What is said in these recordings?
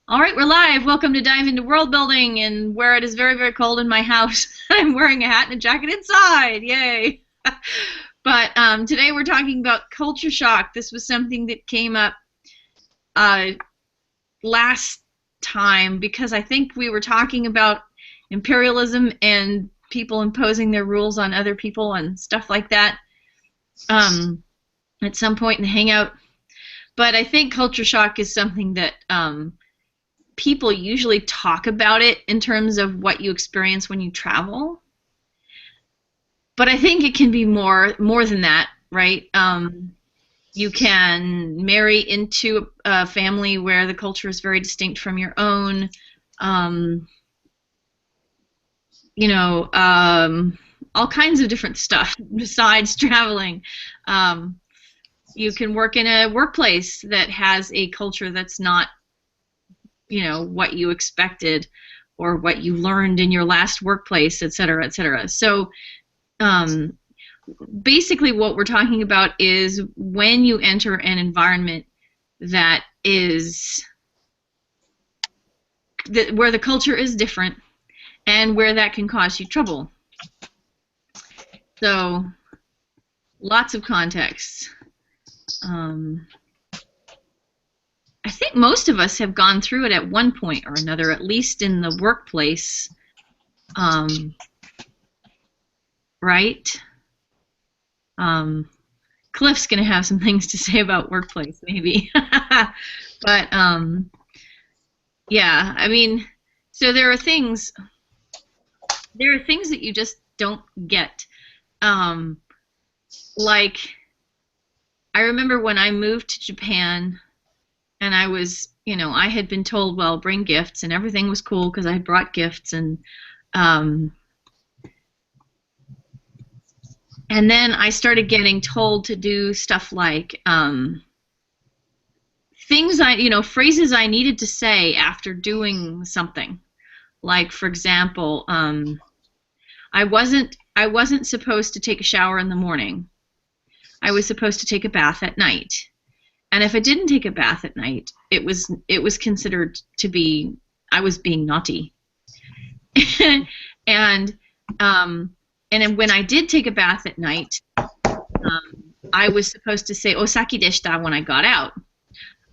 All right, we're live. Welcome to Dive into World Building, and where it is very, very cold in my house, I'm wearing a hat and a jacket inside. Yay! But today we're talking about culture shock. This was something that came up last time because I think we were talking about imperialism and people imposing their rules on other people and stuff like that at some point in the hangout. But I think culture shock is something that people usually talk about it in terms of what you experience when you travel. But I think it can be more than that, right? You can marry into a family where the culture is very distinct from your own. All kinds of different stuff besides traveling. You can work in a workplace that has a culture that's not what you expected or what you learned in your last workplace, et cetera, et cetera. So basically what we're talking about is when you enter an environment that is where the culture is different and where that can cause you trouble. So lots of context. I think most of us have gone through it at one point or another, at least in the workplace, right? Cliff's going to have some things to say about workplace, maybe. But, yeah, I mean, so there are things that you just don't get. Like, I remember when I moved to Japan, and I was, I had been told, well, bring gifts, and everything was cool because I had brought gifts, and then I started getting told to do stuff like things phrases I needed to say after doing something. Like, for example, I wasn't supposed to take a shower in the morning. I was supposed to take a bath at night. And if I didn't take a bath at night, it was considered to be I was being naughty. and when I did take a bath at night, I was supposed to say "osaki deshita" when I got out.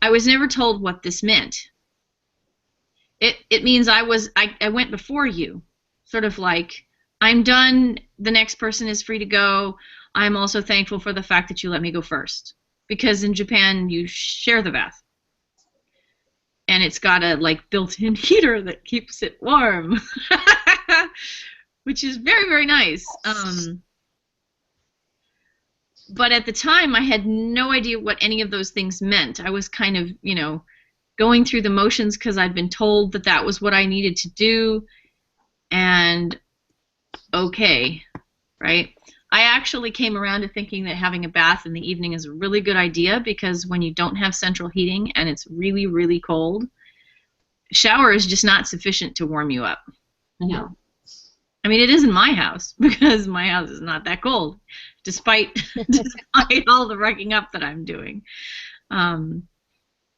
I was never told what this meant. It means I went before you, sort of like I'm done. The next person is free to go. I'm also thankful for the fact that you let me go first. Because in Japan, you share the bath. And it's got a built-in heater that keeps it warm. Which is very, very nice. But at the time, I had no idea what any of those things meant. I was kind of, going through the motions because I'd been told that that was what I needed to do. And okay, right? I actually came around to thinking that having a bath in the evening is a really good idea because when you don't have central heating and it's really, really cold, shower is just not sufficient to warm you up. I mean, it is in my house because my house is not that cold, despite all the wrecking up that I'm doing. A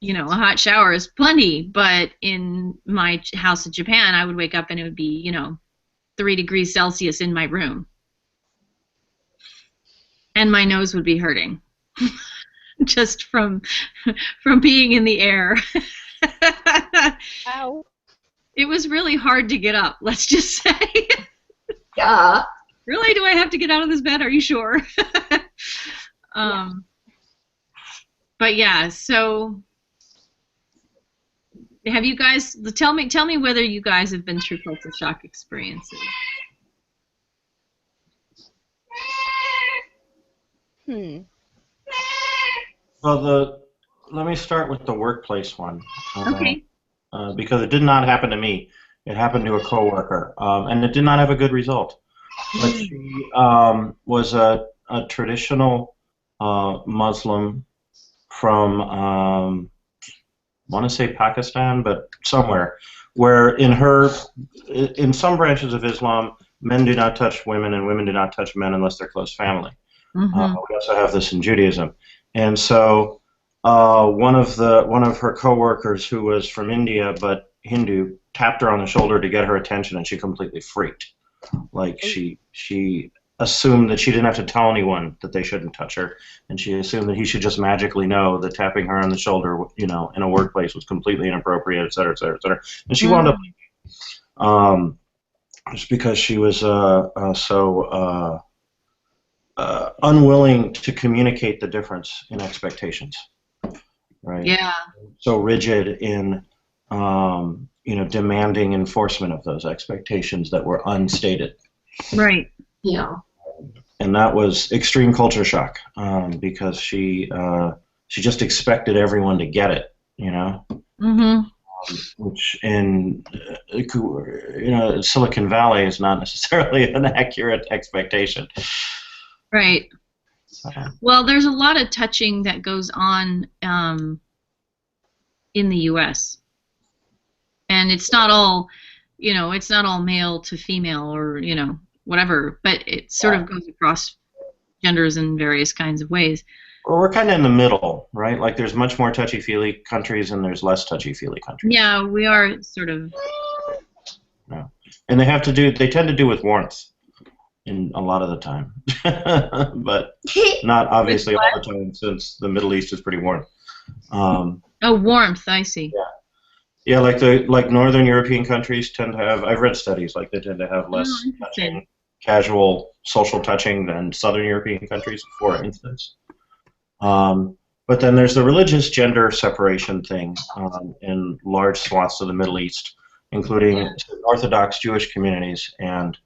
hot shower is plenty, but in my house in Japan, I would wake up and it would be, 3 degrees Celsius in my room. And my nose would be hurting just from being in the air. Ow. It was really hard to get up, let's just say. Yeah. Really? Do I have to get out of this bed? Are you sure? Yeah. But yeah, so have you guys tell me whether you guys have been through culture shock experiences. Well, let me start with the workplace one. Okay. Because it did not happen to me. It happened to a coworker, and it did not have a good result. But she was a traditional Muslim from, I want to say Pakistan, but somewhere, where in some branches of Islam, men do not touch women and women do not touch men unless they're close family. Mm-hmm. We also have this in Judaism. And so one of her coworkers who was from India but Hindu tapped her on the shoulder to get her attention, and she completely freaked. Like she assumed that she didn't have to tell anyone that they shouldn't touch her, and she assumed that he should just magically know that tapping her on the shoulder, in a workplace was completely inappropriate, et cetera, et cetera, et cetera. And she wound up, just because she was so unwilling to communicate the difference in expectations, right? Yeah. So rigid in demanding enforcement of those expectations that were unstated. Right. Yeah. And that was extreme culture shock, because she just expected everyone to get it, which in Silicon Valley is not necessarily an accurate expectation. Right. Well, there's a lot of touching that goes on in the U.S. and it's not all male to female or whatever, but it sort of goes across genders in various kinds of ways. Well, we're kind of in the middle, right? Like there's much more touchy-feely countries and there's less touchy-feely countries. Yeah, we are sort of. No. And they tend to do with warmth in a lot of the time, but not obviously all the time, since the Middle East is pretty warm. Warmth, I see. Yeah, like Northern European countries tend to have. I've read studies like they tend to have less touching, casual social touching than Southern European countries, for instance. But then there's the religious gender separation thing in large swaths of the Middle East, including Orthodox Jewish communities, and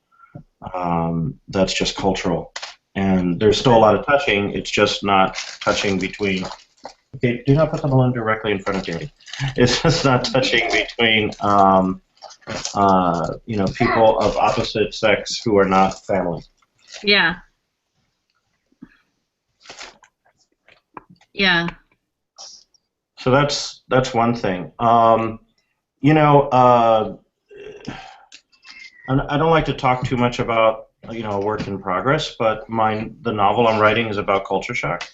that's just cultural. And there's still a lot of touching. It's just not touching between. Okay, do not put the balloon directly in front of Daddy. It's just not touching between people of opposite sex who are not family. Yeah. Yeah. So that's one thing. And I don't like to talk too much about a work in progress, but the novel I'm writing is about culture shock.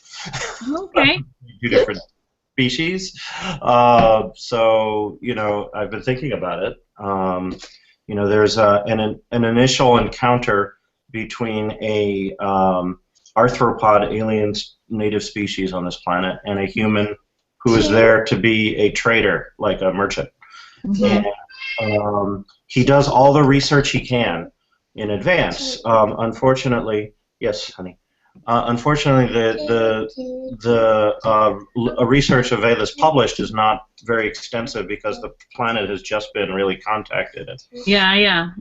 Okay. Two different species. So I've been thinking about it. There's an initial encounter between a arthropod alien native species on this planet and a human who is there to be a trader, like a merchant. Mm-hmm. And he does all the research he can in advance. Unfortunately, yes, honey. Unfortunately, the research that's published is not very extensive because the planet has just been really contacted. Yeah.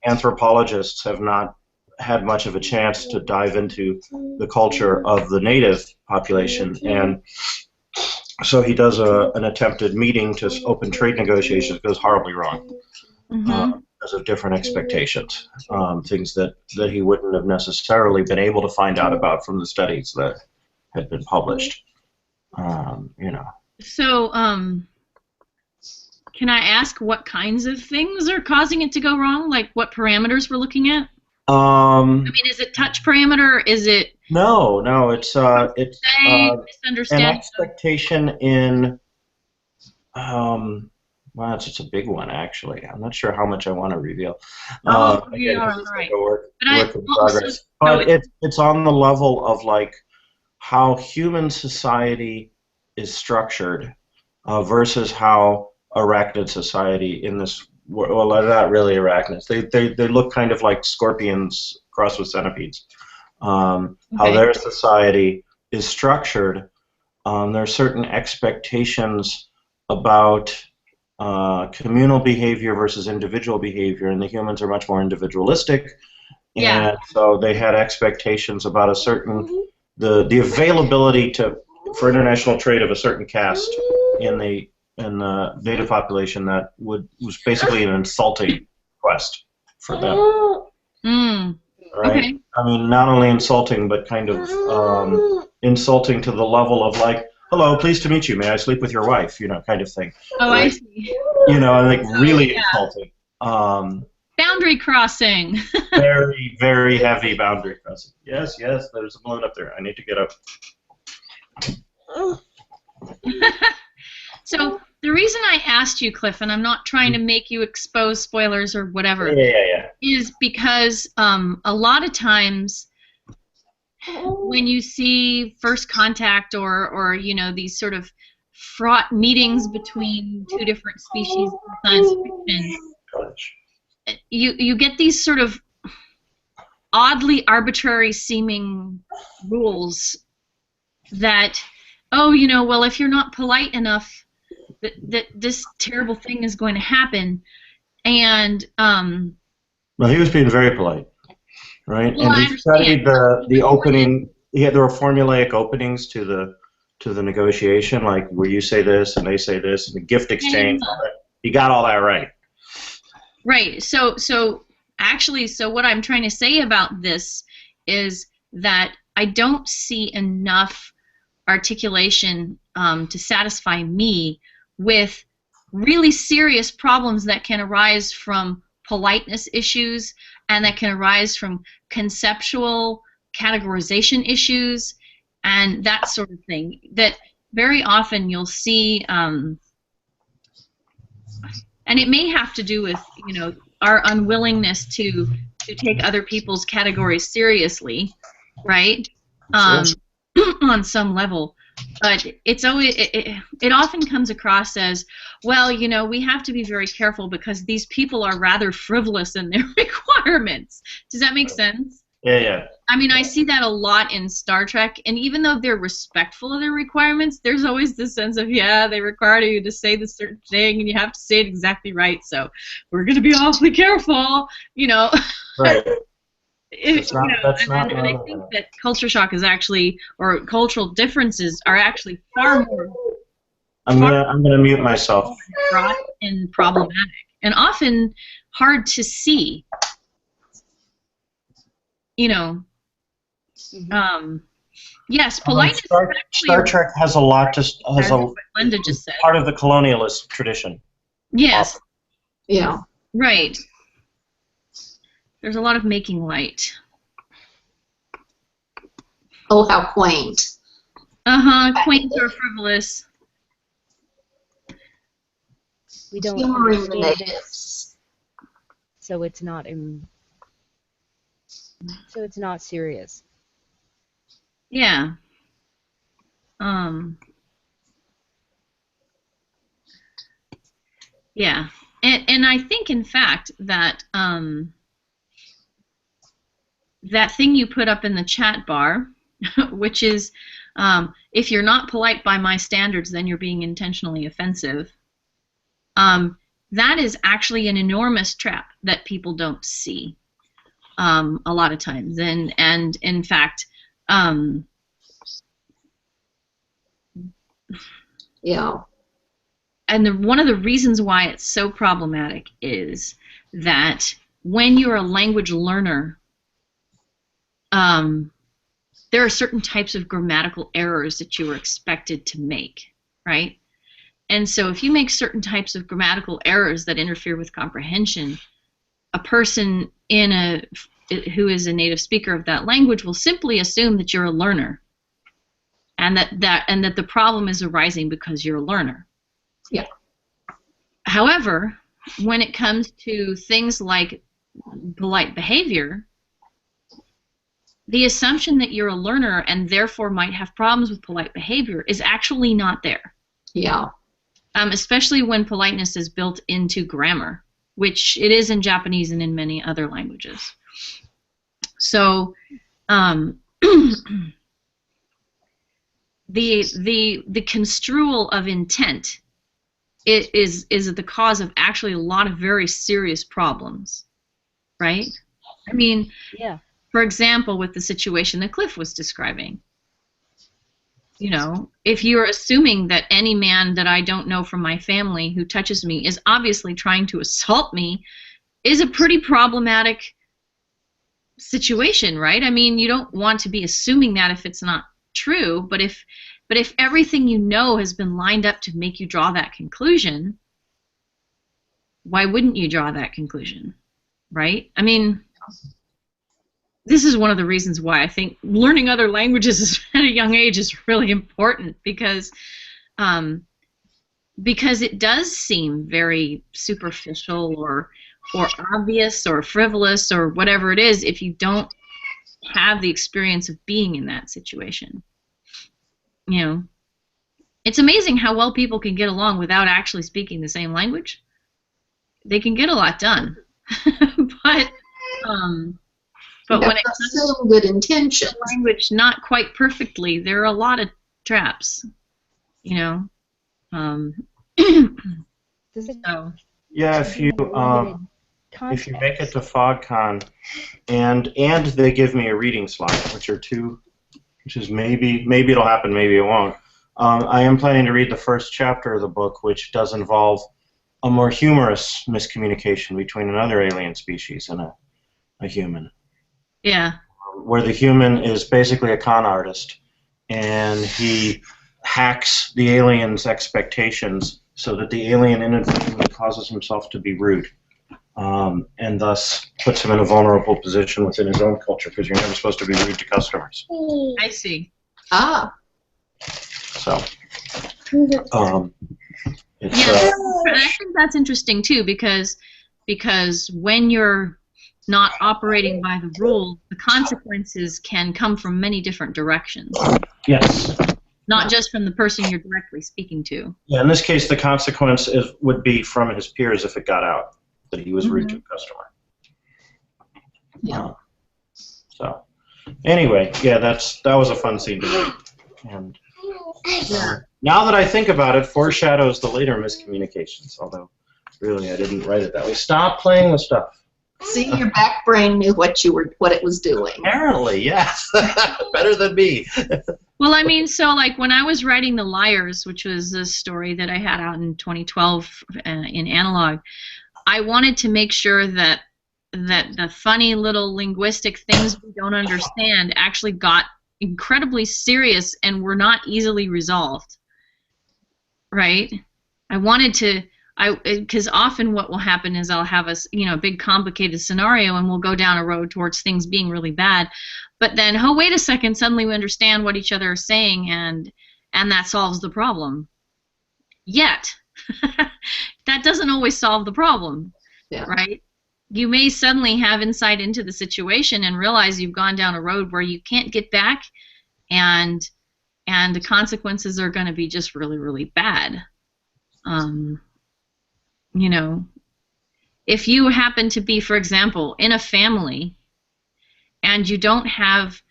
Anthropologists have not had much of a chance to dive into the culture of the native population, and so he does an attempted meeting to open trade negotiations. Goes horribly wrong. Because of different expectations, things that he wouldn't have necessarily been able to find out about from the studies that had been published. So, can I ask what kinds of things are causing it to go wrong? Like what parameters we're looking at? Is it touch parameter? Is it? No. It's an expectation in. Well, it's a big one, actually. I'm not sure how much I want to reveal. Again, right. Work in progress. But it's on the level of like how human society is structured versus how arachnid society in this. Well, they're not really arachnids. They look kind of like scorpions crossed with centipedes. How their society is structured. There are certain expectations about communal behavior versus individual behavior, and the humans are much more individualistic, and so they had expectations about a certain the availability for international trade of a certain caste in the native population that was basically an insulting request for them. Right? Okay. I mean, not only insulting, but kind of insulting to the level of like, hello, pleased to meet you. May I sleep with your wife? Kind of thing. Oh, like, I see. Like really insulting. Boundary crossing. Very, very heavy boundary crossing. Yes, there's a balloon up there. I need to get up. So the reason I asked you, Cliff, and I'm not trying to make you expose spoilers or whatever, Yeah. is because a lot of times when you see first contact or you know these sort of fraught meetings between two different species in science fiction, you get these sort of oddly arbitrary seeming rules that, oh, you know, well, if you're not polite enough, that this terrible thing is going to happen. And Well, he was being very polite, right? well, And I he studied understand. the opening. There were formulaic openings to the negotiation, like where you say this and they say this, and the gift exchange. He got all that right. Right. So actually, so what I'm trying to say about this is that I don't see enough articulation to satisfy me with really serious problems that can arise from politeness issues and that can arise from conceptual categorization issues and that sort of thing. That very often you'll see, and it may have to do with, you know, our unwillingness to take other people's categories seriously, right? On some level. But it's always it often comes across as, well, you know, we have to be very careful because these people are rather frivolous in their requirements. Does that make sense? Yeah. I mean, I see that a lot in Star Trek, and even though they're respectful of their requirements, there's always this sense of, yeah, they require you to say this certain thing, and you have to say it exactly right, so we're going to be awfully careful, you know. Right. And I think that culture shock is actually, or cultural differences are actually far more. I'm gonna mute myself. Fraught and problematic, and often hard to see. You know. Yes, politeness. Star Trek has a lot to Linda just said. Part of the colonialist tradition. Yes. Yeah. Right. There's a lot of making light. Oh, how quaint. Quaint or frivolous. We don't Humoring the understand it, natives. so it's not serious. Yeah. Yeah. And I think, in fact, that that thing you put up in the chat bar, which is, if you're not polite by my standards, then you're being intentionally offensive. That is actually an enormous trap that people don't see a lot of times, and in fact, Yeah. and one of the reasons why it's so problematic is that when you're a language learner, there are certain types of grammatical errors that you are expected to make, right? And so if you make certain types of grammatical errors that interfere with comprehension, a person who is a native speaker of that language will simply assume that you're a learner, and that the problem is arising because you're a learner. Yeah. However, when it comes to things like polite behavior, the assumption that you're a learner and therefore might have problems with polite behavior is actually not there. Yeah. Especially when politeness is built into grammar, which it is in Japanese and in many other languages. So the construal of intent is the cause of actually a lot of very serious problems, right? I mean, yeah. For example, with the situation that Cliff was describing, you know, if you're assuming that any man that I don't know from my family who touches me is obviously trying to assault me, is a pretty problematic situation, right? I mean, you don't want to be assuming that if it's not true, but if everything you know has been lined up to make you draw that conclusion, why wouldn't you draw that conclusion, right? I mean, this is one of the reasons why I think learning other languages at a young age is really important, because because it does seem very superficial or obvious or frivolous or whatever it is if you don't have the experience of being in that situation. You know, it's amazing how well people can get along without actually speaking the same language. They can get a lot done. but when it comes some good intentions, to language not quite perfectly, there are a lot of traps. You know. Does it So Yeah, if you make it to FogCon, and they give me a reading slot, which is maybe it'll happen, maybe it won't. I am planning to read the first chapter of the book, which does involve a more humorous miscommunication between another alien species and a human. yeah. Where the human is basically a con artist, and he hacks the alien's expectations so that the alien inadvertently causes himself to be rude, and thus puts him in a vulnerable position within his own culture, because you're never supposed to be rude to customers. I see. Ah. So, it's, Yeah, I think that's interesting too, because when you're not operating by the rules, the consequences can come from many different directions. yes. Not just from the person you're directly speaking to. Yeah, in this case, the consequence would be from his peers if it got out that he was rude to a customer. Yeah. So, anyway, yeah, that was a fun scene to read. And now that I think about it, foreshadows the later miscommunications. Although, really, I didn't write it that way. Stop playing with stuff. See, your back brain knew what it was doing. Apparently, yes, better than me. Well, I mean, so like when I was writing The Liars, which was a story that I had out in 2012 in Analog, I wanted to make sure that the funny little linguistic things we don't understand actually got incredibly serious and were not easily resolved. Right? I wanted to, because often what will happen is I'll have a big complicated scenario and we'll go down a road towards things being really bad, but then, oh, wait a second, suddenly we understand what each other is saying, and that solves the problem. Yet, that doesn't always solve the problem, right? You may suddenly have insight into the situation and realize you've gone down a road where you can't get back, and the consequences are going to be just really, really bad. You know, if you happen to be, for example, in a family and you don't have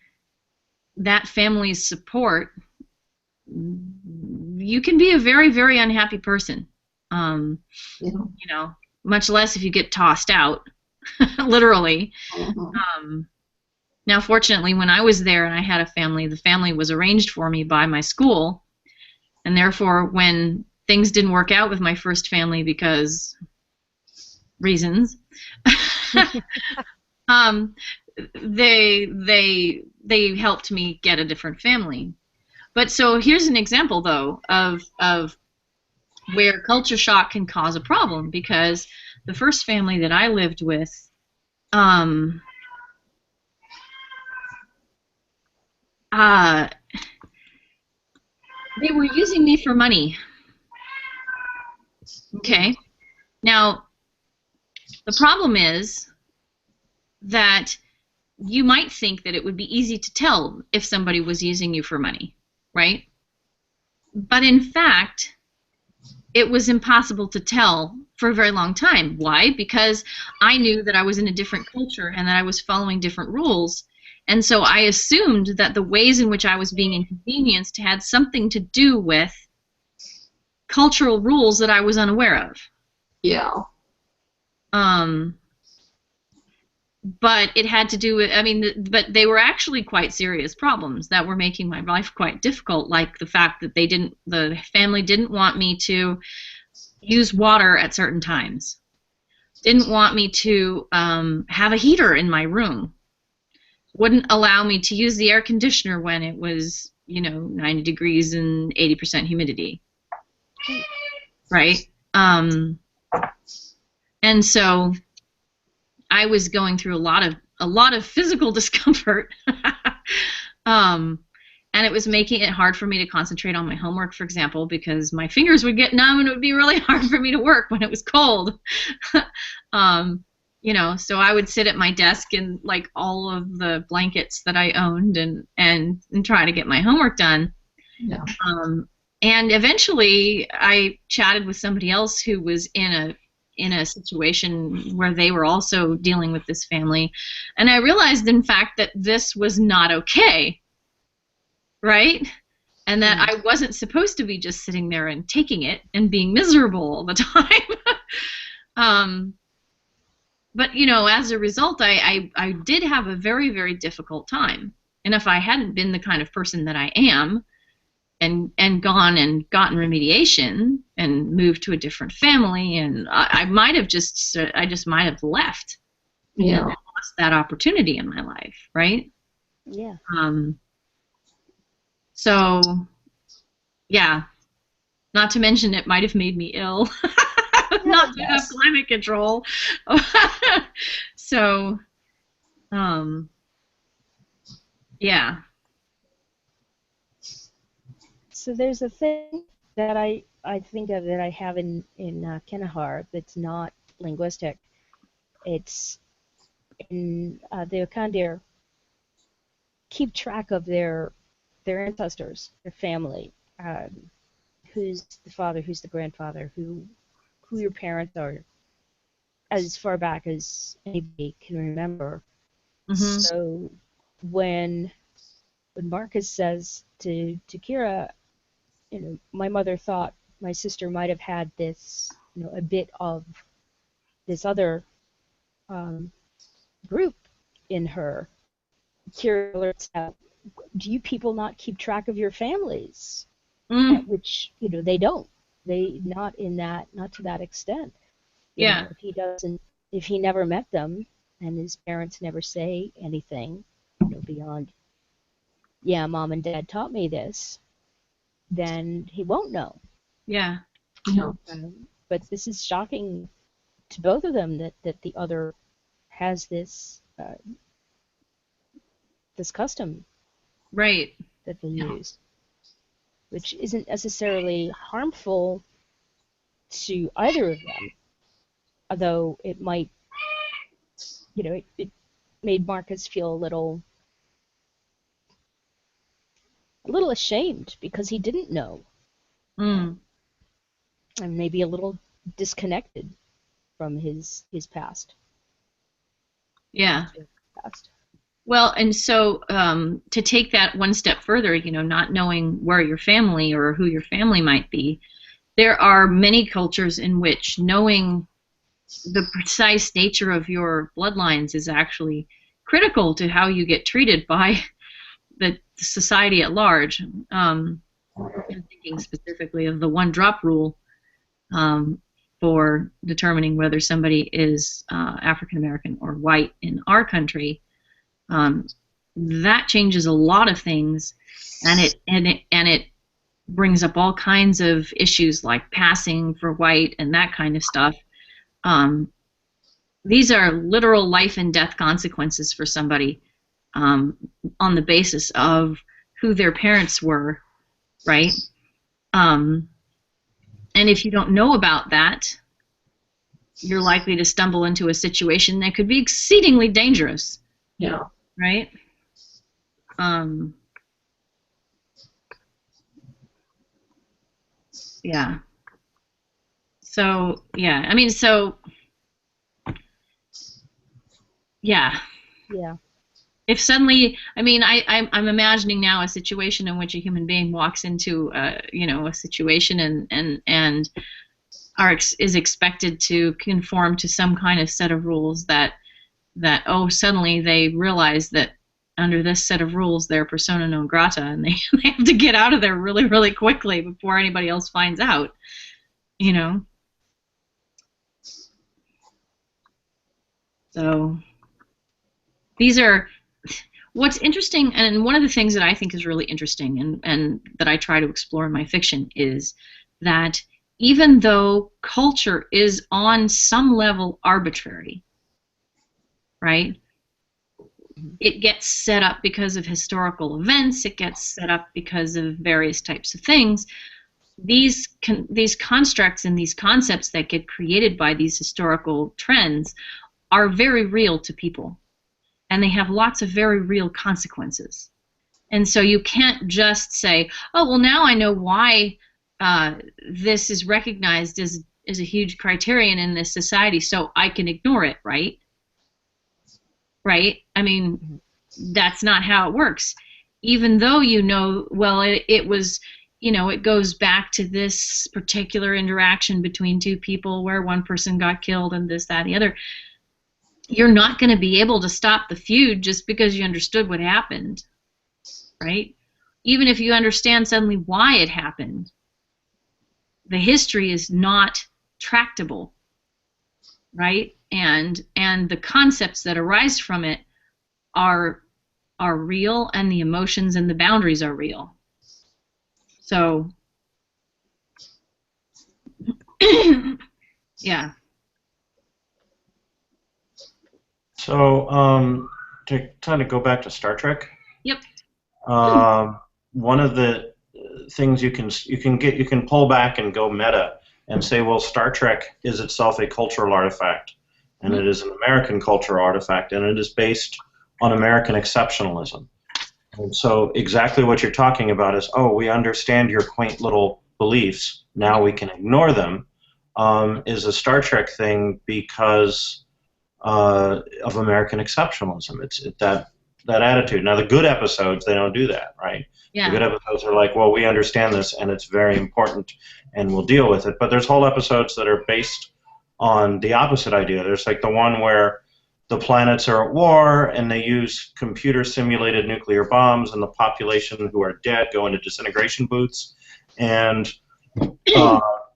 that family's support, you can be a very, very unhappy person. You know, much less if you get tossed out, literally. Now, fortunately, when I was there and I had a family, the family was arranged for me by my school, and therefore, when things didn't work out with my first family because reasons, they helped me get a different family. But so here's an example, though, of where culture shock can cause a problem, because the first family that I lived with, they were using me for money. Okay. Now, the problem is that you might think that it would be easy to tell if somebody was using you for money, right? But in fact, it was impossible to tell for a very long time. Why? Because I knew that I was in a different culture and that I was following different rules. And so I assumed that the ways in which I was being inconvenienced had something to do with cultural rules that I was unaware of. Yeah. But it had to do with, but they were actually quite serious problems that were making my life quite difficult, like the fact that the family didn't want me to use water at certain times, didn't want me to have a heater in my room, wouldn't allow me to use the air conditioner when it was, 90 degrees and 80% humidity. Right? And so I was going through a lot of physical discomfort, And it was making it hard for me to concentrate on my homework, for example, because my fingers would get numb and it would be really hard for me to work when it was cold. So I would sit at my desk in like all of the blankets that I owned and try to get my homework done. Yeah. And eventually I chatted with somebody else who was in a situation where they were also dealing with this family, and I realized, in fact, that this was not okay. Right? And that I wasn't supposed to be just sitting there and taking it and being miserable all the time. But, as a result, I did have a very, very difficult time. And if I hadn't been the kind of person that I am and gone and gotten remediation and moved to a different family, and I might have just might have left. Yeah. And lost that opportunity in my life, right? Yeah. So, yeah, not to mention it might have made me ill, not to have climate control. So, yeah. So there's a thing that I think of that I have in Kanahar that's not linguistic. It's in the Akandir keep track of their ancestors, their family, who's the father, who's the grandfather, who your parents are, as far back as anybody can remember. Mm-hmm. So when Marcus says to Kira, my mother thought my sister might have had this, a bit of this other group in her. Kira alerts out, do you people not keep track of your families? At which, they don't. They not to that extent. Yeah. If he never met them and his parents never say anything, beyond, yeah, mom and dad taught me this, then he won't know. Yeah. But this is shocking to both of them that the other has this this custom, right, that they use, which isn't necessarily harmful to either of them, although it might, it made Marcus feel a little ashamed because he didn't know, and maybe a little disconnected from his past. Yeah. Well, and so to take that one step further, not knowing where your family or who your family might be, there are many cultures in which knowing the precise nature of your bloodlines is actually critical to how you get treated by the society at large. I'm thinking specifically of the one-drop rule for determining whether somebody is African American or white in our country. That changes a lot of things, and it brings up all kinds of issues like passing for white and that kind of stuff. These are literal life and death consequences for somebody on the basis of who their parents were, right? And if you don't know about that, you're likely to stumble into a situation that could be exceedingly dangerous. Yeah. Right? Yeah. So, yeah. I mean, so, yeah. Yeah. If suddenly, I mean, I'm imagining now a situation in which a human being walks into, a situation and is expected to conform to some kind of set of rules that suddenly they realize that under this set of rules they're persona non grata, and they have to get out of there really, really quickly before anybody else finds out, So these are what's interesting, and one of the things that I think is really interesting and that I try to explore in my fiction is that even though culture is on some level arbitrary, right? it gets set up because of historical events. It gets set up because of various types of things. These constructs and these concepts that get created by these historical trends are very real to people, and they have lots of very real consequences. And so you can't just say, oh, well, now I know why this is recognized as a huge criterion in this society, so I can ignore it, right? Right? I mean, that's not how it works. Even though you know, well, it was, you know, it goes back to this particular interaction between two people where one person got killed and this, that, the other. You're not going to be able to stop the feud just because you understood what happened, right? Even if you understand suddenly why it happened, the history is not tractable, right? And the concepts that arise from it are real, and the emotions and the boundaries are real. So, yeah. So, to kind of go back to Star Trek. Yep. One of the things you can pull back and go meta and say, well, Star Trek is itself a cultural artifact, and it is an American cultural artifact, and it is based on American exceptionalism. And so exactly what you're talking about is, oh, we understand your quaint little beliefs, now we can ignore them, is a Star Trek thing because of American exceptionalism. It's that attitude. Now, the good episodes, they don't do that, right? Yeah. The good episodes are like, well, we understand this, and it's very important, and we'll deal with it. But there's whole episodes that are based on the opposite idea. There's like the one where the planets are at war, and they use computer-simulated nuclear bombs, and the population who are dead go into disintegration booths, and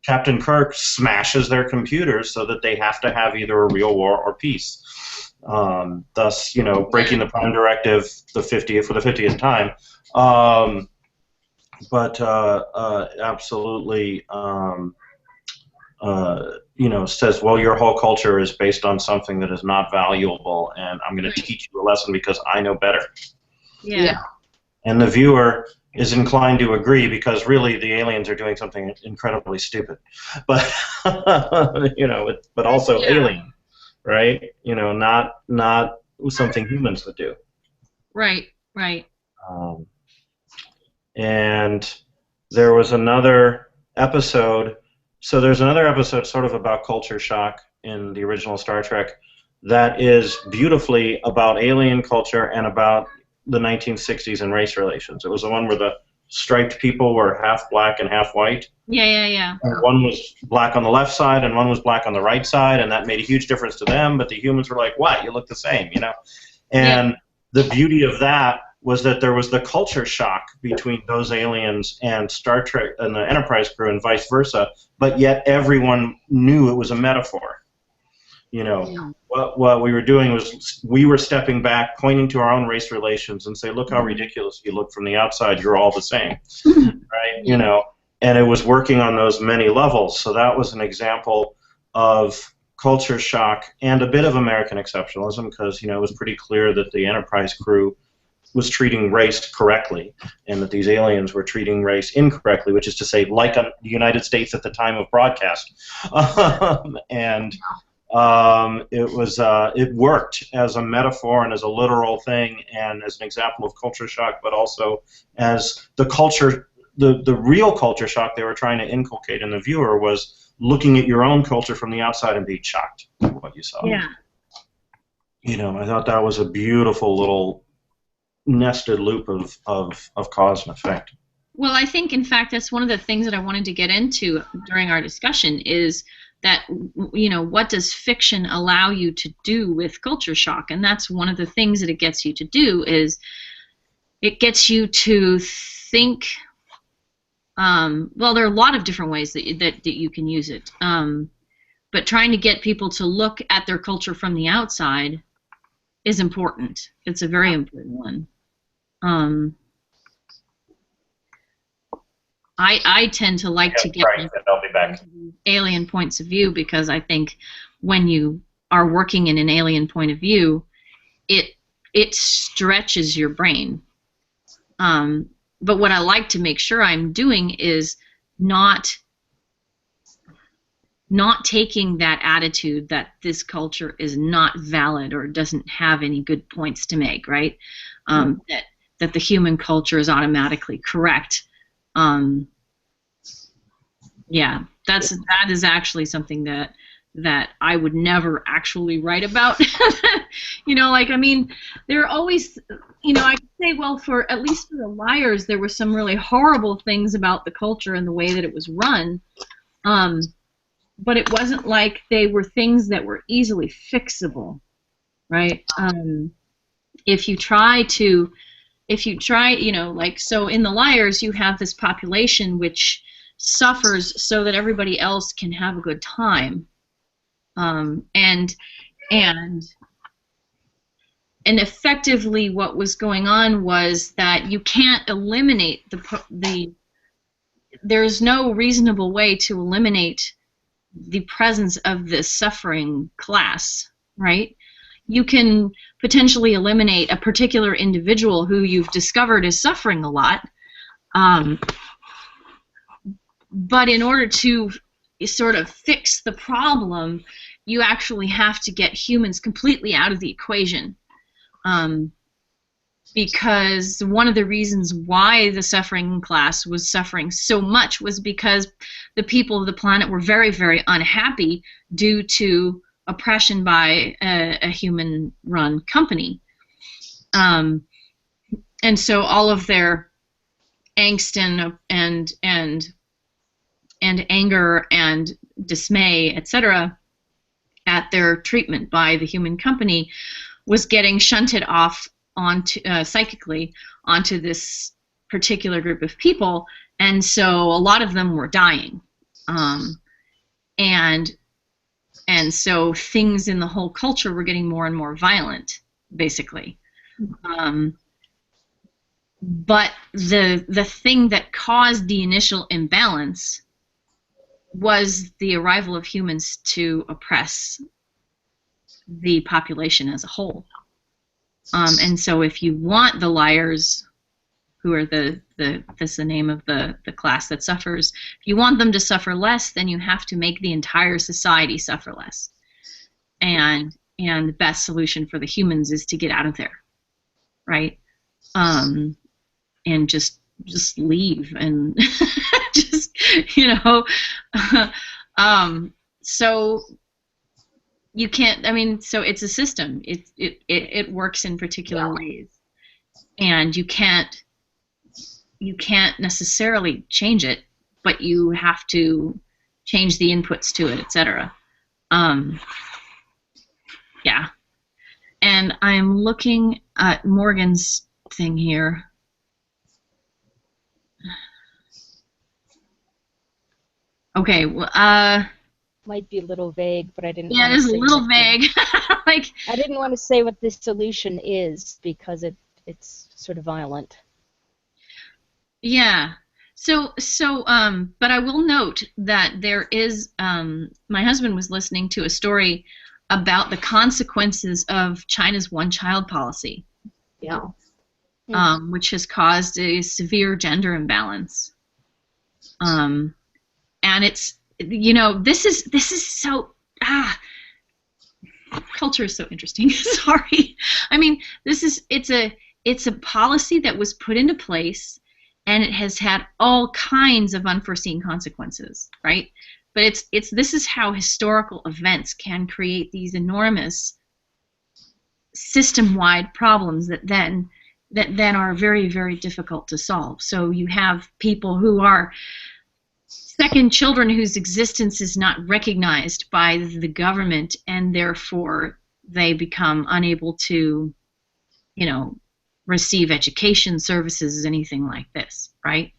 Captain Kirk smashes their computers so that they have to have either a real war or peace. Thus, you know, breaking the Prime Directive for the 50th time. But absolutely, you know, says, well, your whole culture is based on something that is not valuable, and I'm going to teach you a lesson because I know better. Yeah. And the viewer is inclined to agree because really the aliens are doing something incredibly stupid, but you know, but also alien, right? You know, not something humans would do. Right. Right. And there was another episode. So there's another episode sort of about culture shock in the original Star Trek that is beautifully about alien culture and about the 1960s and race relations. It was the one where the striped people were half black and half white. Yeah. And one was black on the left side and one was black on the right side, and that made a huge difference to them, but the humans were like, what? You look the same, you know? And the beauty of that was that there was the culture shock between those aliens and Star Trek and the Enterprise crew and vice versa, but yet everyone knew it was a metaphor. You know, what we were doing was we were stepping back, pointing to our own race relations and say, look how ridiculous you look from the outside, you're all the same, right? You know, and it was working on those many levels. So that was an example of culture shock and a bit of American exceptionalism because, you know, it was pretty clear that the Enterprise crew was treating race correctly and that these aliens were treating race incorrectly, which is to say, like the United States at the time of broadcast. It worked as a metaphor and as a literal thing and as an example of culture shock, but also as the culture, the real culture shock they were trying to inculcate in the viewer was looking at your own culture from the outside and being shocked at what you saw. Yeah. You know, I thought that was a beautiful little nested loop of cause and effect. Well, I think, in fact, that's one of the things that I wanted to get into during our discussion is that, you know, what does fiction allow you to do with culture shock? And that's one of the things that it gets you to do is it gets you to think, well, there are a lot of different ways that you can use it, but trying to get people to look at their culture from the outside is important. It's a very important one. I tend to like to get alien points of view because I think when you are working in an alien point of view, it it stretches your brain. But what I like to make sure I'm doing is not taking that attitude that this culture is not valid or doesn't have any good points to make, right? That the human culture is automatically correct. Yeah, that is actually something that I would never actually write about. I mean, there are always, I could say, well, at least for the liars, there were some really horrible things about the culture and the way that it was run. But it wasn't like they were things that were easily fixable, right? If you try, so in the liars, you have this population which suffers so that everybody else can have a good time. And effectively what was going on was that you can't eliminate there's no reasonable way to eliminate the presence of this suffering class, right? You can potentially eliminate a particular individual who you've discovered is suffering a lot, but in order to sort of fix the problem, you actually have to get humans completely out of the equation. Because one of the reasons why the suffering class was suffering so much was because the people of the planet were very, very unhappy due to oppression by a human-run company. And so all of their angst and anger and dismay, etc., at their treatment by the human company was getting shunted off onto psychically onto this particular group of people, and so a lot of them were dying, and so things in the whole culture were getting more and more violent, basically. But the thing that caused the initial imbalance was the arrival of humans to oppress the population as a whole. And so if you want the liars, who are that's the name of the class that suffers, if you want them to suffer less, then you have to make the entire society suffer less. And the best solution for the humans is to get out of there, right? And just leave and just, so you can't, so it's a system. It works in particular ways, and you can't necessarily change it, but you have to change the inputs to it, etc. Yeah. And I'm looking at Morgan's thing here. Okay, well, might be a little vague, but I didn't. Yeah, it is a little vague. I didn't want to say what this solution is because it's sort of violent. Yeah. So, but I will note that there is. My husband was listening to a story about the consequences of China's one-child policy. Yeah. Which has caused a severe gender imbalance. And it's, this is so, culture is so interesting. Sorry. It's a policy that was put into place, and it has had all kinds of unforeseen consequences, right? But this is how historical events can create these enormous system-wide problems that then are very, very difficult to solve. So you have people who are second children whose existence is not recognized by the government, and therefore they become unable to, receive education services, anything like this, right?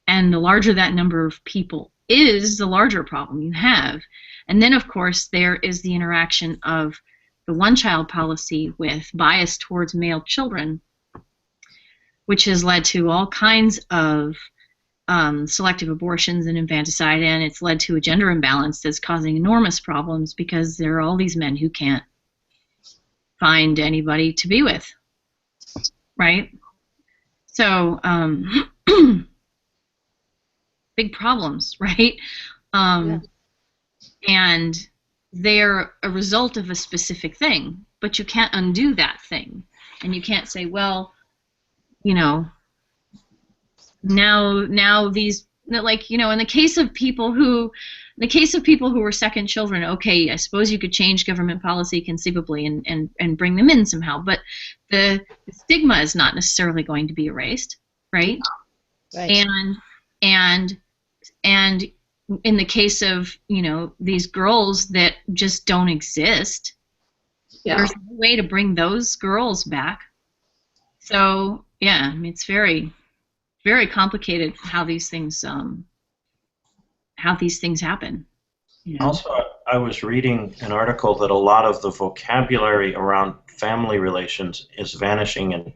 And the larger that number of people is, the larger problem you have. And then, of course, there is the interaction of the one-child policy with bias towards male children, which has led to all kinds of selective abortions and infanticide, and it's led to a gender imbalance that's causing enormous problems because there are all these men who can't find anybody to be with, right? So big problems, right? Yeah. And they're a result of a specific thing, but you can't undo that thing, and you can't say, well, you know, now these, like, you know, in the case of people who were second children, okay, I suppose you could change government policy conceivably and bring them in somehow, but the stigma is not necessarily going to be erased, right? Right. And and in the case of, you know, these girls that just don't exist, Yeah. there's no way to bring those girls back. So yeah, I mean, it's very, very complicated how these things happen. You know? Also, I was reading an article that a lot of the vocabulary around family relations is vanishing in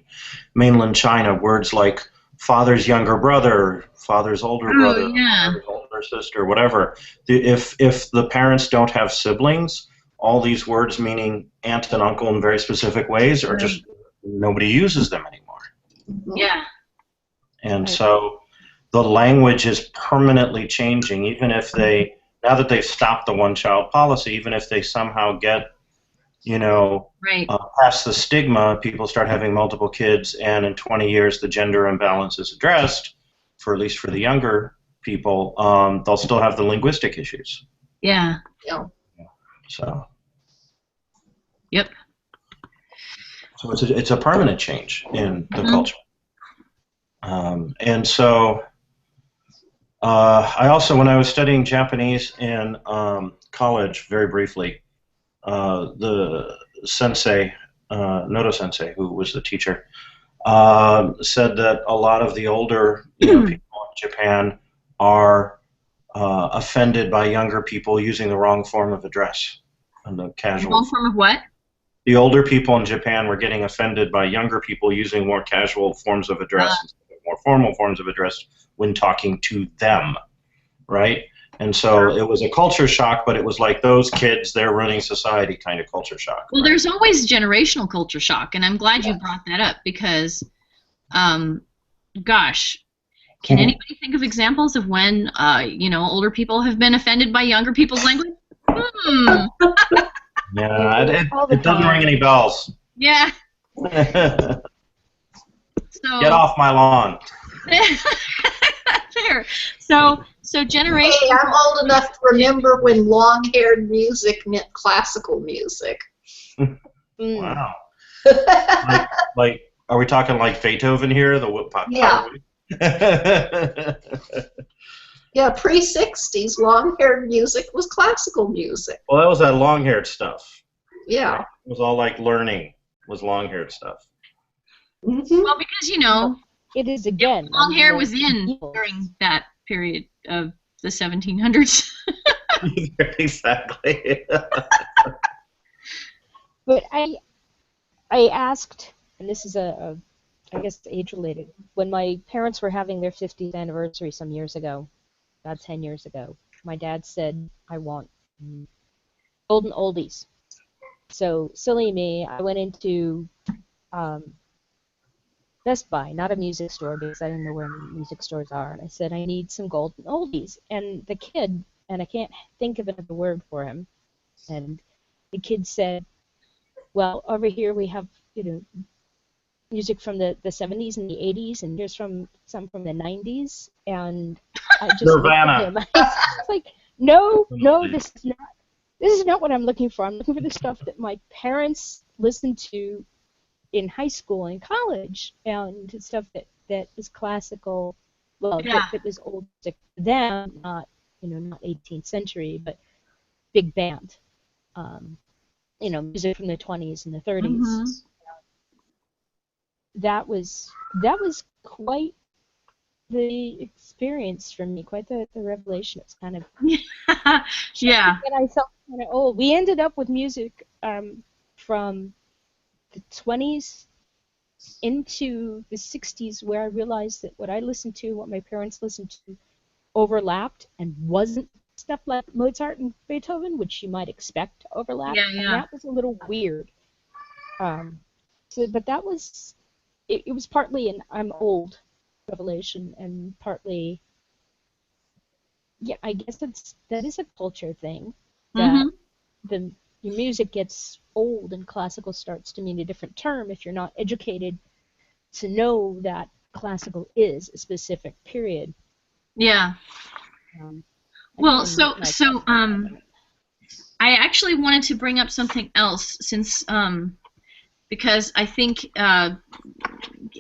mainland China. Words like father's younger brother, father's older Oh brother, yeah, father's older sister, whatever. If the parents don't have siblings, all these words meaning aunt and uncle in very specific ways are just, nobody uses them anymore. yeah, And Right. so the language is permanently changing, even if they, now that they've stopped the one-child policy, even if they somehow get, you know, right. past the stigma, people start having multiple kids, and in 20 years the gender imbalance is addressed, for at least for the younger people, they'll still have the linguistic issues. Yeah. Yeah. So, Yep. so it's a permanent change in the Mhm. culture. And so I also, when I was studying Japanese in college, very briefly, the sensei, Noto sensei, who was the teacher, said that a lot of the older, you know, people in Japan are offended by younger people using the wrong form of address and the casual. Wrong form of what? The older people in Japan were getting offended by younger people using more casual forms of address instead of more formal forms of address when talking to them, right? And so it was a culture shock, but it was like those kids, they're running society kind of culture shock. Well, right? there's always generational culture shock, and I'm glad you brought that up because, gosh, can anybody think of examples of when, you know, older people have been offended by younger people's language? Yeah, All the it doesn't time. ring any bells. Yeah. Get So off my lawn. there. So generation. Hey, I'm old enough to remember when long-haired music meant classical music. Wow. Like, are we talking like Beethoven here? The Yeah. Yeah, pre-60s, long-haired music was classical music. Well, that was that long-haired stuff. Yeah. Right? It was all like learning was long-haired stuff. Mm-hmm. Well, because, you know, It is again. long hair was in evil. during that period of the 1700s. Exactly. But I asked, and this is I guess age related. When my parents were having their 50th anniversary some years ago, about 10 years ago, my dad said, "I want golden oldies." So silly me, I went into Best Buy, not a music store because I didn't know where music stores are, and I said, "I need some golden oldies." And the kid, and I can't think of another word for him, and the kid said, "Well, over here we have, you know, music from the 70s and the 80s, and here's some from the 90s." And I just looked at him. I was like, no, this is not what I'm looking for. I'm looking for the stuff that my parents listened to in high school and college, and stuff that was classical, well, Yeah. that was old music to them, not, you know, not 18th century, but big band. You know, music from the 20s and the 30s. Mhm. That was quite the experience for me, quite the revelation. It's kind of Yeah. and I felt kind of old. We ended up with music from the 20s into the 60s, where I realized that what I listened to, what my parents listened to, overlapped and wasn't stuff like Mozart and Beethoven, which you might expect to overlap. Yeah, And yeah. that was a little weird. So, but that was it was partly an I'm old revelation, and partly, yeah, I guess that is a culture thing, that Mm-hmm. your music gets old and classical starts to mean a different term if you're not educated to know that classical is a specific period. Yeah. I Well, find myself like that in it. I actually wanted to bring up something else since because I think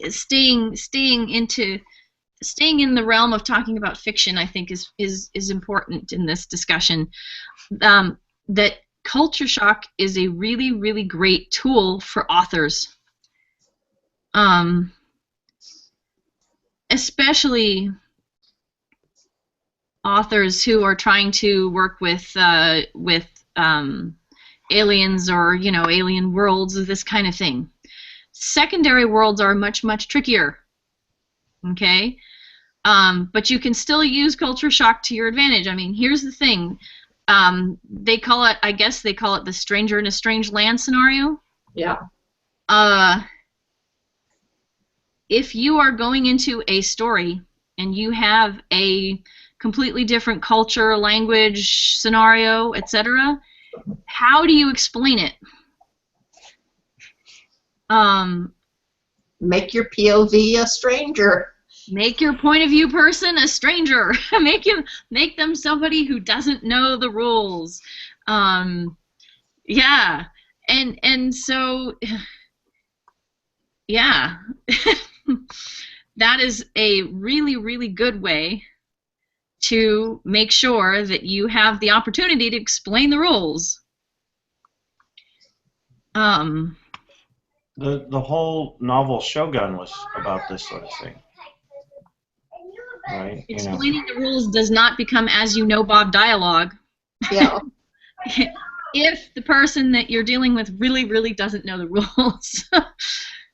staying in the realm of talking about fiction, I think is important in this discussion. That culture shock is a really, really great tool for authors, especially authors who are trying to work with aliens, or alien worlds, this kind of thing. Secondary worlds are much, much trickier. Okay. But you can still use culture shock to your advantage. I mean, here's the thing. They call it, I guess they call it the stranger in a strange land scenario. Yeah. If you are going into a story and you have a completely different culture, language, scenario, etc., how do you explain it? Make your POV a stranger. Make your point of view person a stranger. Make them somebody who doesn't know the rules. Yeah, and so yeah, that is a really, really good way to make sure that you have the opportunity to explain the rules. The whole novel Shogun was about this sort of thing. Right? Explaining the rules does not become as you know Bob dialogue. Yeah. If the person that you're dealing with really, really doesn't know the rules.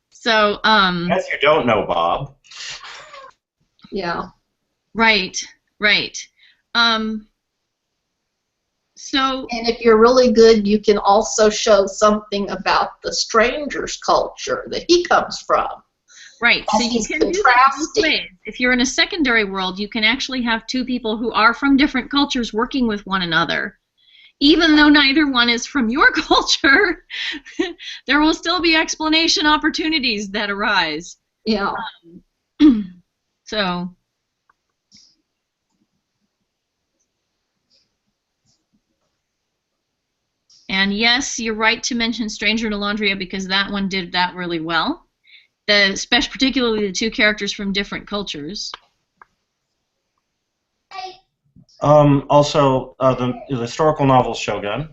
So, yes, you don't know Bob. Yeah. Right. So. And if you're really good, you can also show something about the stranger's culture that he comes from. Right, so you can do that both ways. If you're in a secondary world, you can actually have two people who are from different cultures working with one another. Even though neither one is from your culture, there will still be explanation opportunities that arise. Yeah. So. And yes, you're right to mention Stranger in Alondria, because that one did that really well. Particularly the two characters from different cultures. Also, the historical novel Shogun,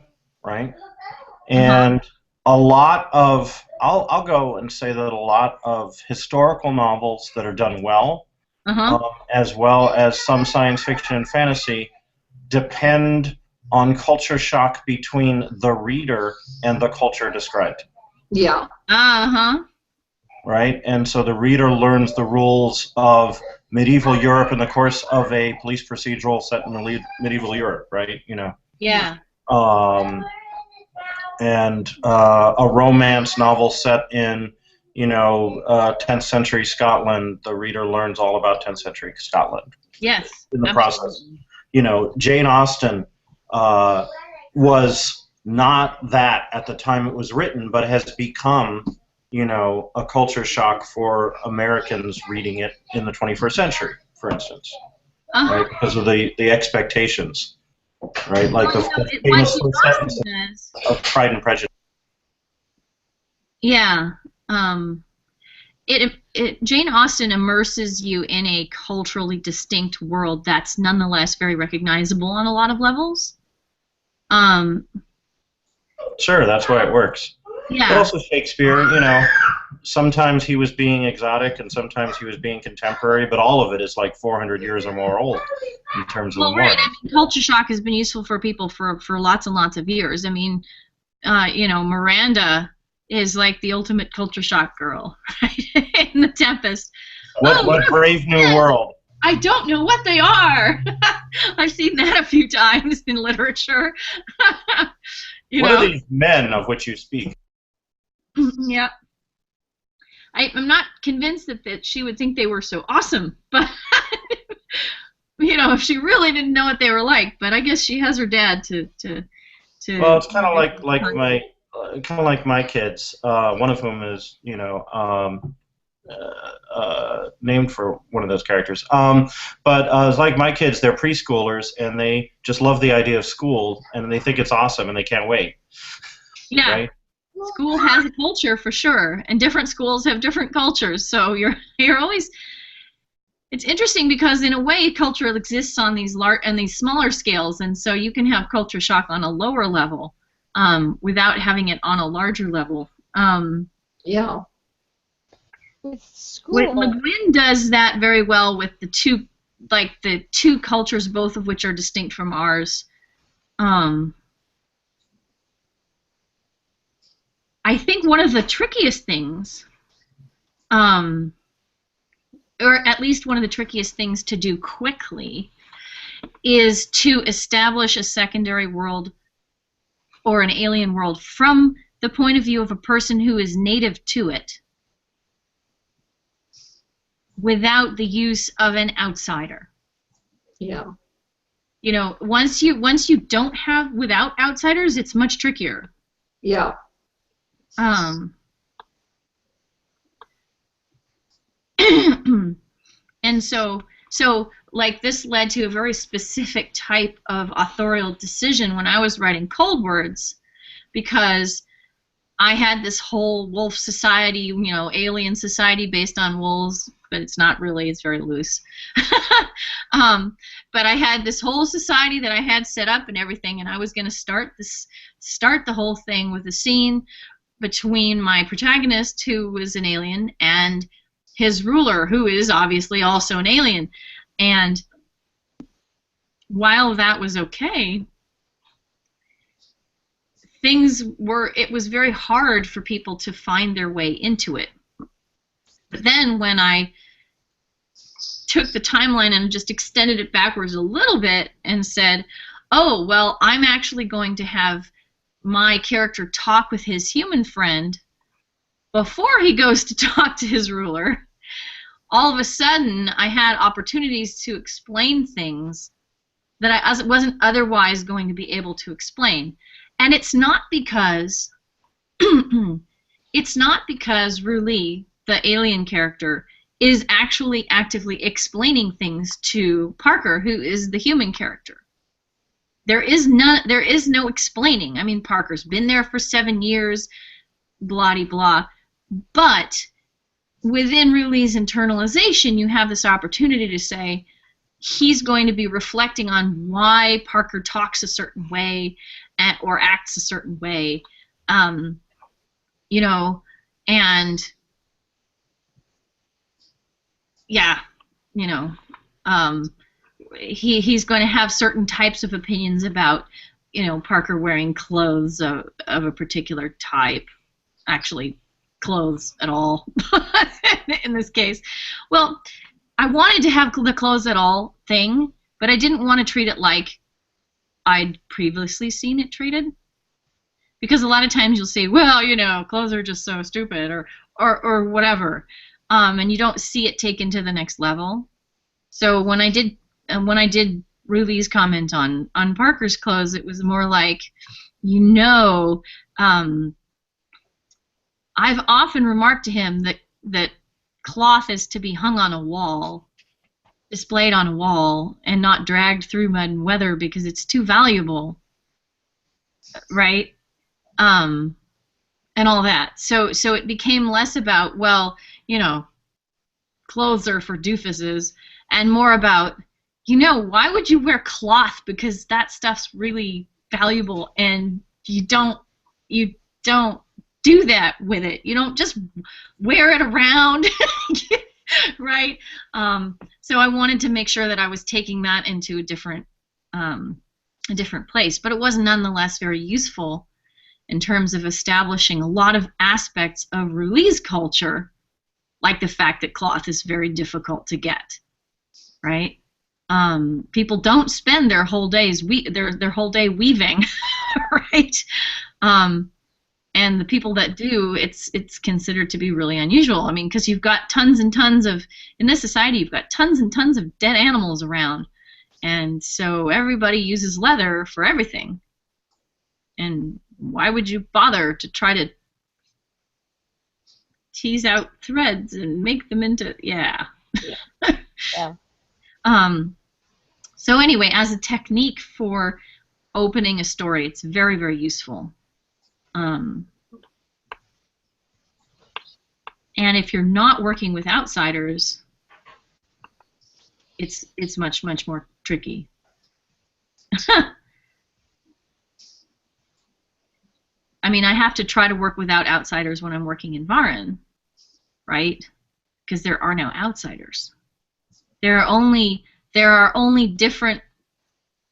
right? And a lot of, I'll go and say that a lot of historical novels that are done well, as well as some science fiction and fantasy, depend on culture shock between the reader and the culture described. Yeah. Right? And so the reader learns the rules of medieval Europe in the course of a police procedural set in medieval Europe, right? Yeah. And a romance novel set in, 10th century Scotland, the reader learns all about 10th century Scotland. Yes. In the process. Jane Austen was not that at the time it was written, but has become a culture shock for Americans reading it in the 21st century, for instance, right? Because of the expectations, right? Like the famous sentence of Pride and Prejudice. Yeah. Jane Austen immerses you in a culturally distinct world that's nonetheless very recognizable on a lot of levels. Sure, that's why it works. Yeah. But also Shakespeare, sometimes he was being exotic and sometimes he was being contemporary, but all of it is like 400 years or more old in terms of the right. I mean, culture shock has been useful for people for lots and lots of years. I mean, Miranda is like the ultimate culture shock girl, right? In The Tempest. What brave new world? I don't know what they are. I've seen that a few times in literature. What are these men of which you speak? Yeah. I'm not convinced that she would think they were so awesome, but you know, if she really didn't know what they were like. But I guess she has her dad to. Well, it's kind of like my kids. One of whom is, named for one of those characters. But it's like my kids. They're preschoolers, and they just love the idea of school, and they think it's awesome, and they can't wait. Yeah. Right? School has a culture for sure, and different schools have different cultures. So you're always. It's interesting because in a way, culture exists on these smaller scales, and so you can have culture shock on a lower level without having it on a larger level. Yeah. With school, Le Guin does that very well with the two cultures, both of which are distinct from ours. I think one of the trickiest things, or at least one of the trickiest things to do quickly, is to establish a secondary world or an alien world from the point of view of a person who is native to it, without the use of an outsider. Yeah. You know, once you don't have without outsiders, it's much trickier. Yeah. And so like this led to a very specific type of authorial decision when I was writing Cold Words, because I had this whole wolf society, you know, alien society based on wolves, but it's not really, it's very loose. But I had this whole society that I had set up and everything, and I was going to start the whole thing with a scene between my protagonist, who was an alien, and his ruler, who is obviously also an alien. And while that was okay, it was very hard for people to find their way into it. But then when I took the timeline and just extended it backwards a little bit and said, oh, well, I'm actually going to have my character talk with his human friend before he goes to talk to his ruler, all of a sudden I had opportunities to explain things that I wasn't otherwise going to be able to explain. And it's not because Ruli, the alien character, is actually actively explaining things to Parker, who is the human character. There is no explaining. I mean, Parker's been there for 7 years, blah-de-blah. But within Ruli's internalization, you have this opportunity to say he's going to be reflecting on why Parker talks a certain way or acts a certain way, you know, and yeah, you know, he's going to have certain types of opinions about, you know, Parker wearing clothes of a particular type, actually clothes at all in this case. Well, I wanted to have the clothes at all thing, but I didn't want to treat it like I'd previously seen it treated. Because a lot of times you'll say, well, you know, clothes are just so stupid or whatever. And you don't see it taken to the next level. So when I did Ruli's comment on Parker's clothes, it was more like, you know, I've often remarked to him that cloth is to be hung on a wall, displayed on a wall, and not dragged through mud and weather because it's too valuable, right? And all that. So it became less about, well, you know, clothes are for doofuses, and more about, you know, why would you wear cloth? Because that stuff's really valuable, and you don't do that with it. You don't just wear it around, right? So I wanted to make sure that I was taking that into a different place, but it was nonetheless very useful in terms of establishing a lot of aspects of Ruli's culture, like the fact that cloth is very difficult to get, right? People don't spend their whole days their whole day weaving, right? And the people that do, it's considered to be really unusual. I mean, because you've got tons and tons of, in this society, you've got tons and tons of dead animals around. And so everybody uses leather for everything. And why would you bother to try to tease out threads and make them into, yeah. Yeah. So anyway, as a technique for opening a story, it's very, very useful. And if you're not working with outsiders, it's much, much more tricky. I mean, I have to try to work without outsiders when I'm working in Varan, right? Because there are no outsiders. There are only different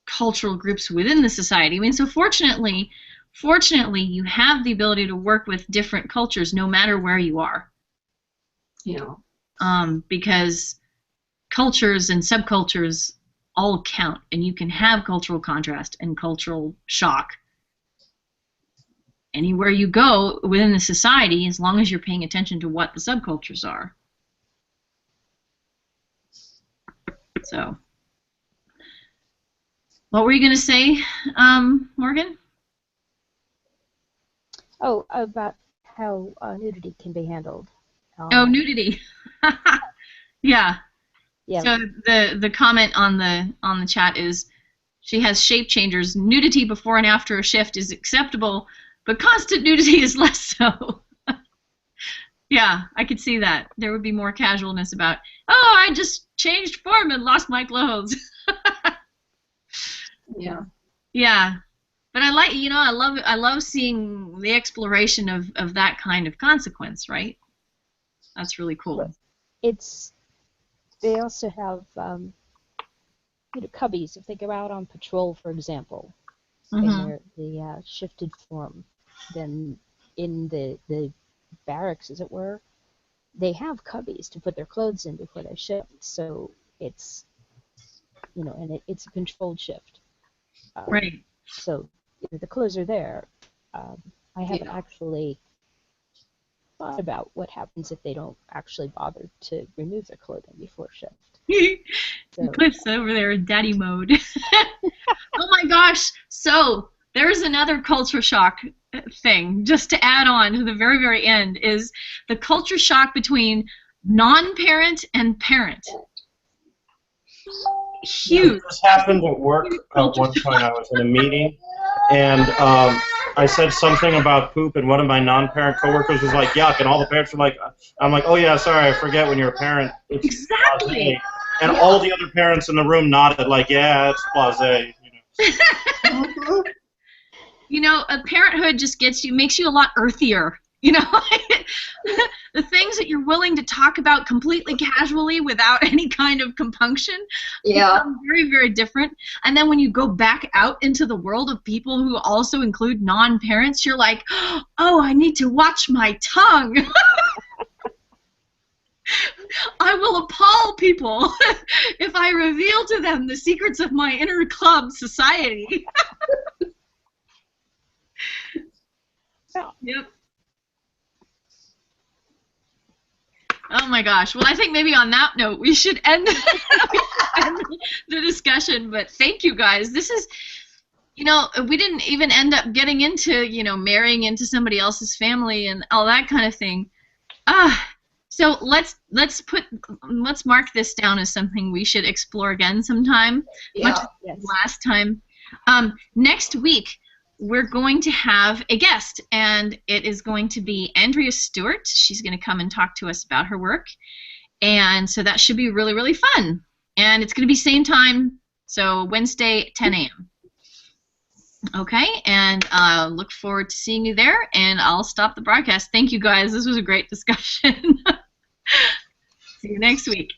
cultural groups within the society. I mean, so fortunately, you have the ability to work with different cultures no matter where you are. Yeah. Because cultures and subcultures all count, and you can have cultural contrast and cultural shock anywhere you go within the society, as long as you're paying attention to what the subcultures are. So, what were you going to say, Morgan? Oh, about how nudity can be handled. Oh, nudity. Yeah. Yeah. So the comment on the chat is, she has shape changers. Nudity before and after a shift is acceptable, but constant nudity is less so. Yeah, I could see that. There would be more casualness about, oh, I just changed form and lost my clothes. Yeah. Yeah. But I like, I love seeing the exploration of that kind of consequence, right? That's really cool. They also have cubbies if they go out on patrol, for example, in the shifted form. Then in the barracks, as it were, they have cubbies to put their clothes in before they shift. So it's, and it's a controlled shift. Right. So the clothes are there. I haven't actually thought about what happens if they don't actually bother to remove their clothing before shift. So. Cliff's over there in daddy mode. Oh my gosh! So there's another culture shock thing, just to add on to the very, very end, is the culture shock between non-parent and parent. Huge. This happened at work at one point. I was in a meeting, and I said something about poop, and one of my non-parent coworkers was like, yuck, and all the parents were like, I'm like, oh yeah, sorry, I forget when you're a parent. It's exactly. Blasé. And all the other parents in the room nodded like, yeah, it's blasé. Parenthood just makes you a lot earthier. The things that you're willing to talk about completely casually without any kind of compunction become very, very different. And then when you go back out into the world of people who also include non-parents, you're like, oh, I need to watch my tongue. I will appall people if I reveal to them the secrets of my inner club society. Yep. Oh my gosh. Well, I think maybe on that note we should end the discussion. But thank you guys. This is, we didn't even end up getting into, marrying into somebody else's family and all that kind of thing. So let's mark this down as something we should explore again sometime. Yeah. Much as last time. Next week we're going to have a guest, and it is going to be Andrea Stewart. She's going to come and talk to us about her work, and so that should be really, really fun. And it's going to be same time, so Wednesday, 10 a.m. Okay, and look forward to seeing you there, and I'll stop the broadcast. Thank you, guys. This was a great discussion. See you next week.